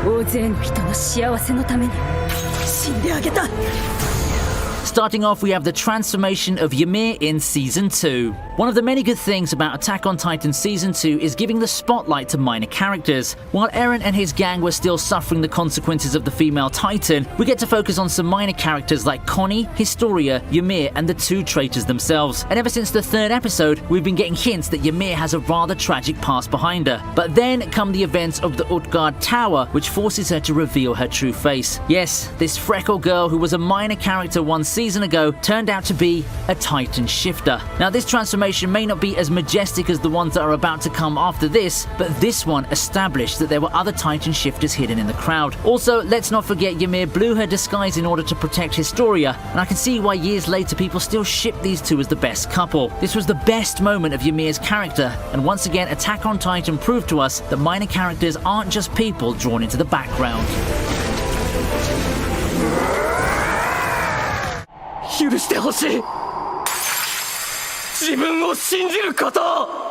大勢の人の幸せのために死んであげた。 Starting off, we have the transformation of Ymir in Season 2. One of the many good things about Attack on Titan Season 2 is giving the spotlight to minor characters. While Eren and his gang were still suffering the consequences of the female Titan, we get to focus on some minor characters like Connie, Historia, Ymir, and the two traitors themselves. And ever since the third episode, we've been getting hints that Ymir has a rather tragic past behind her. But then come the events of the Utgard Tower, which forces her to reveal her true face. Yes, this freckle girl who was a minor character one season ago turned out to be a Titan shifter. Now, this transformation may not be as majestic as the ones that are about to come after this, but this one established that there were other Titan shifters hidden in the crowd. Also, let's not forget Ymir blew her disguise in order to protect Historia, and I can see why years later people still ship these two as the best couple. This was the best moment of Ymir's character, and once again Attack on Titan proved to us that minor characters aren't just people drawn into the background. 許してほしい。自分を信じること。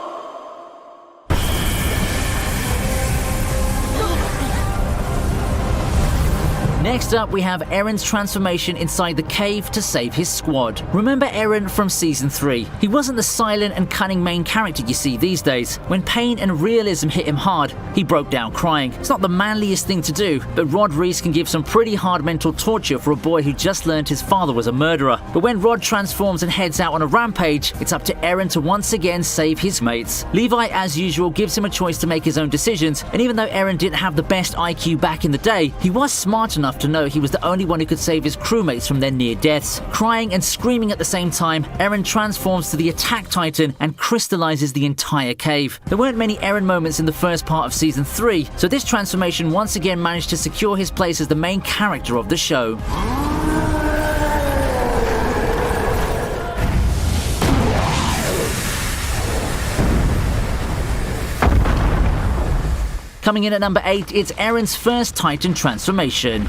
Next up, we have Eren's transformation inside the cave to save his squad. Remember Eren from Season 3? He wasn't the silent and cunning main character you see these days. When pain and realism hit him hard, he broke down crying. It's not the manliest thing to do, but Rod Reese can give some pretty hard mental torture for a boy who just learned his father was a murderer. But when Rod transforms and heads out on a rampage, it's up to Eren to once again save his mates. Levi, as usual, gives him a choice to make his own decisions, and even though Eren didn't have the best IQ back in the day, he was smart enough to know he was the only one who could save his crewmates from their near deaths. Crying and screaming at the same time, Eren transforms to the Attack Titan and crystallizes the entire cave. There weren't many Eren moments in the first part of Season 3, so this transformation once again managed to secure his place as the main character of the show. Coming in at number 8, it's Eren's first Titan transformation.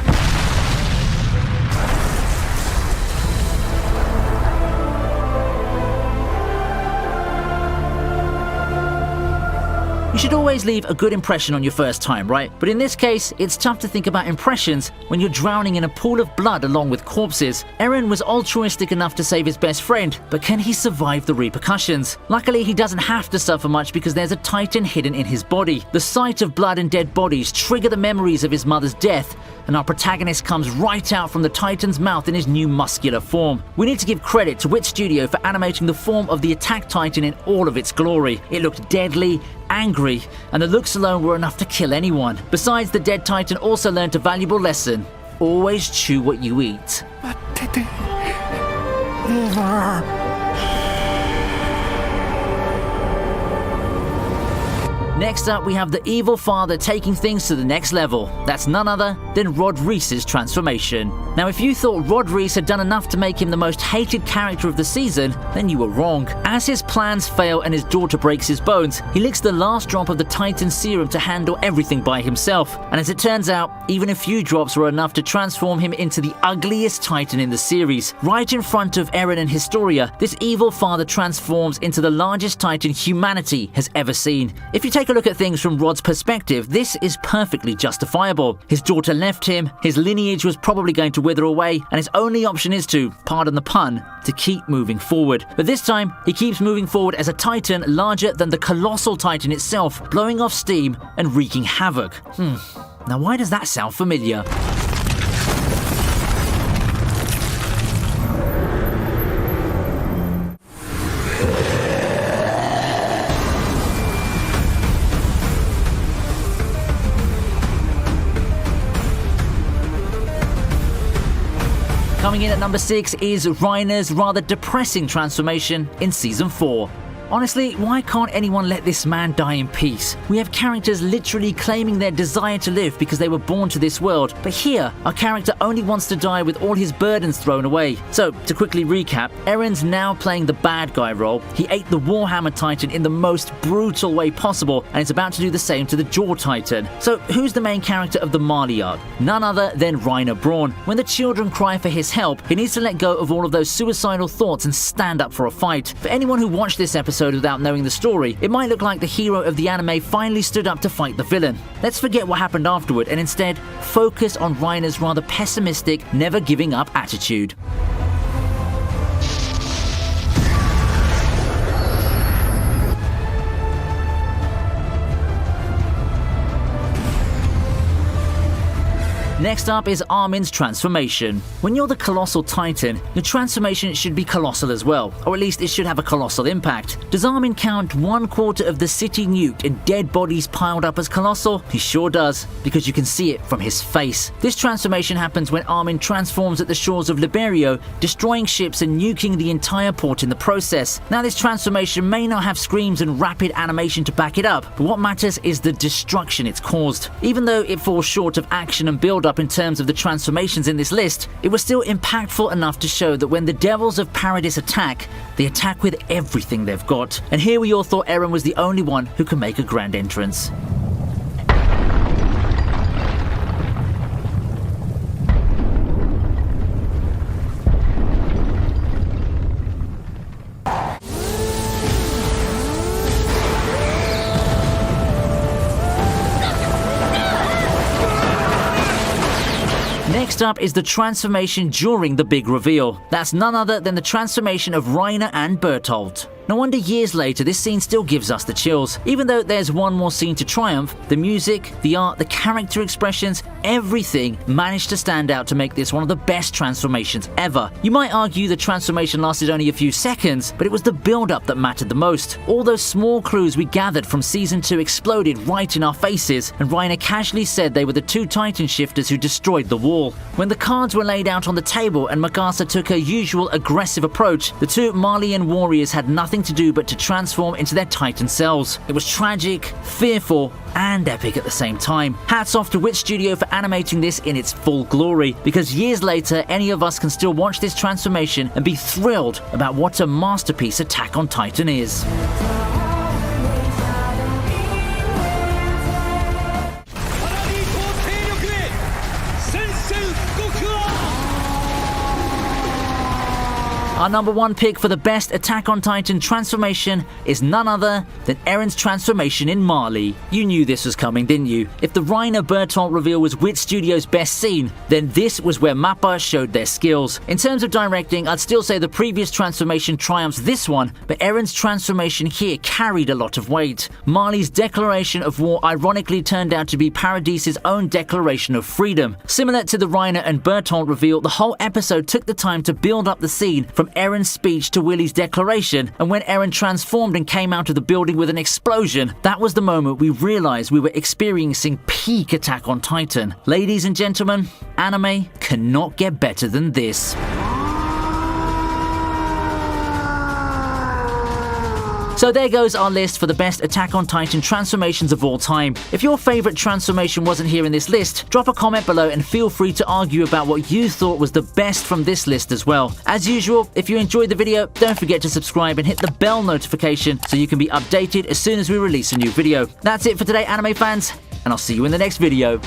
You should always leave a good impression on your first time, right? But in this case, it's tough to think about impressions when you're drowning in a pool of blood along with corpses. Eren was altruistic enough to save his best friend, but can he survive the repercussions? Luckily, he doesn't have to suffer much because there's a Titan hidden in his body. The sight of blood and dead bodies trigger the memories of his mother's death, and our protagonist comes right out from the Titan's mouth in his new muscular form. We need to give credit to Wit Studio for animating the form of the Attack Titan in all of its glory. It looked deadly, angry, and the looks alone were enough to kill anyone. Besides, the dead Titan also learned a valuable lesson. Always chew what you eat. Next up, we have the evil father taking things to the next level. That's none other than Rod Reese's transformation. Now, if you thought Rod Reese had done enough to make him the most hated character of the season, then you were wrong. As his plans fail and his daughter breaks his bones, he licks the last drop of the Titan serum to handle everything by himself. And as it turns out, even a few drops were enough to transform him into the ugliest Titan in the series. Right in front of Eren and Historia, this evil father transforms into the largest Titan humanity has ever seen. If you take a look at things from Rod's perspective, this is perfectly justifiable. His daughter left him, his lineage was probably going to wither away, and his only option is to, pardon the pun, to keep moving forward. But this time, he keeps moving forward as a Titan larger than the colossal Titan itself, blowing off steam and wreaking havoc. Now why does that sound familiar? Coming in at number 6 is Reiner's rather depressing transformation in Season 4. Honestly, why can't anyone let this man die in peace? We have characters literally claiming their desire to live because they were born to this world, but here, our character only wants to die with all his burdens thrown away. So, to quickly recap, Eren's now playing the bad guy role. He ate the Warhammer Titan in the most brutal way possible, and is about to do the same to the Jaw Titan. So, who's the main character of the Marley arc? None other than Reiner Braun. When the children cry for his help, he needs to let go of all of those suicidal thoughts and stand up for a fight. For anyone who watched this episode, episode without knowing the story, it might look like the hero of the anime finally stood up to fight the villain. Let's forget what happened afterward and instead focus on Reiner's rather pessimistic, never giving up attitude. Next up is Armin's transformation. When you're the Colossal Titan, your transformation should be colossal as well, or at least it should have a colossal impact. Does Armin count 1/4 of the city nuked and dead bodies piled up as colossal? He sure does, because you can see it from his face. This transformation happens when Armin transforms at the shores of Liberio, destroying ships and nuking the entire port in the process. Now this transformation may not have screams and rapid animation to back it up, but what matters is the destruction it's caused. Even though it falls short of action and build up in terms of the transformations in this list, it was still impactful enough to show that when the Devils of Paradis attack, they attack with everything they've got. And here we all thought Eren was the only one who could make a grand entrance. Next up is the transformation during the big reveal. That's none other than the transformation of Reiner and Bertolt. No wonder years later this scene still gives us the chills. Even though there's one more scene to triumph, the music, the art, the character expressions, everything managed to stand out to make this one of the best transformations ever. You might argue the transformation lasted only a few seconds, but it was the build-up that mattered the most. All those small clues we gathered from Season 2 exploded right in our faces, and Reiner casually said they were the two Titan shifters who destroyed the wall. When the cards were laid out on the table and Mikasa took her usual aggressive approach, the two Malian warriors had nothing to do but to transform into their Titan selves. It was tragic, fearful, and epic at the same time. Hats off to Wit Studio for animating this in its full glory, because years later any of us can still watch this transformation and be thrilled about what a masterpiece Attack on Titan is. Our number one pick for the best Attack on Titan transformation is none other than Eren's transformation in Mali. You knew this was coming, didn't you? If the Reiner Bertolt reveal was Wit Studio's best scene, then this was where MAPPA showed their skills. In terms of directing, I'd still say the previous transformation triumphs this one, but Eren's transformation here carried a lot of weight. Mali's declaration of war ironically turned out to be Paradis's own declaration of freedom. Similar to the Reiner and Bertolt reveal, the whole episode took the time to build up the scene from Eren's speech to Willie's declaration, and when Eren transformed and came out of the building with an explosion, that was the moment we realized we were experiencing peak Attack on Titan. Ladies and gentlemen, anime cannot get better than this. So there goes our list for the best Attack on Titan transformations of all time. If your favorite transformation wasn't here in this list, drop a comment below and feel free to argue about what you thought was the best from this list as well. As usual, if you enjoyed the video, don't forget to subscribe and hit the bell notification so you can be updated as soon as we release a new video. That's it for today, anime fans, and I'll see you in the next video.